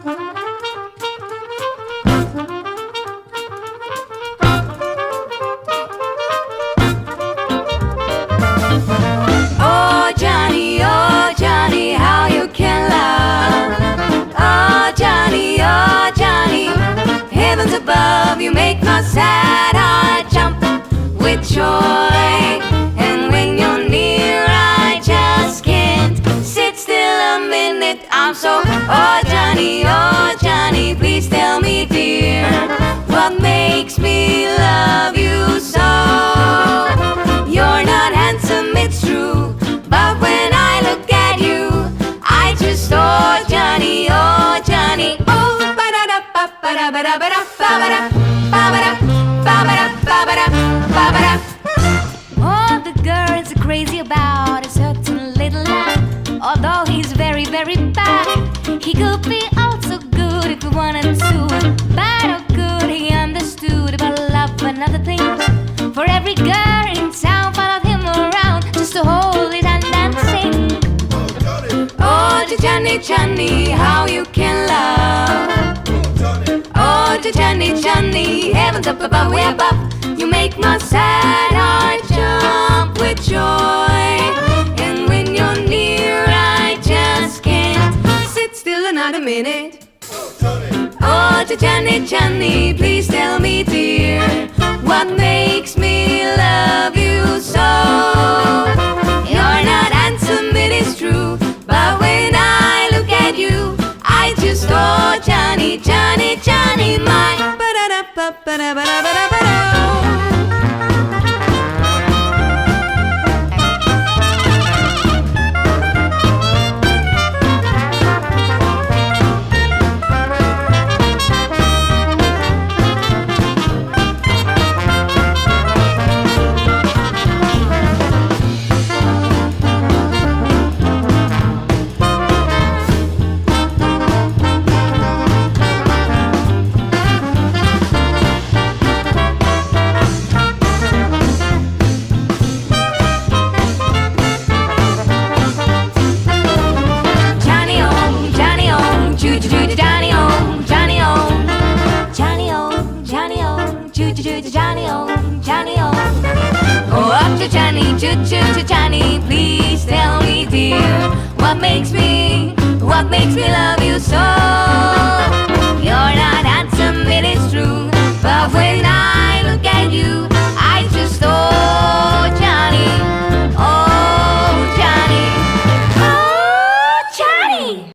Oh Johnny, how you can love. Oh Johnny, heavens above, you make my sad heart jump with joy. And when you're near, I just can't sit still a minute. I'm so, oh Johnny, please tell me, dear, what makes me love you so? You're not handsome, it's true, but when I look at you, I just, oh Johnny, oh ba-da-da, ba-da-da, ba-da-da, ba-da-da, ba-da-da, ba-da-da, ba-da-da, ba-da-da. All the girls are crazy about a certain little lad. Although he's very, very bad, he could be also good if we wanted to. Bad or good, he understood about love and other things. For every girl in town followed him around just to hold his hand and sing. Oh Johnny, how you can love. Oh Johnny, heavens up above, way above, you make my sad heart jump with joy. And when you're near, I just can't sit still another minute. Oh Johnny, please tell me, dear, what makes me love you so? You're not handsome, it is true, but when I look at you, I just, oh Johnny, my ba-da-da, ba-da-da, ba-da-da, ba-da-da. Johnny, please tell me, dear, what makes me love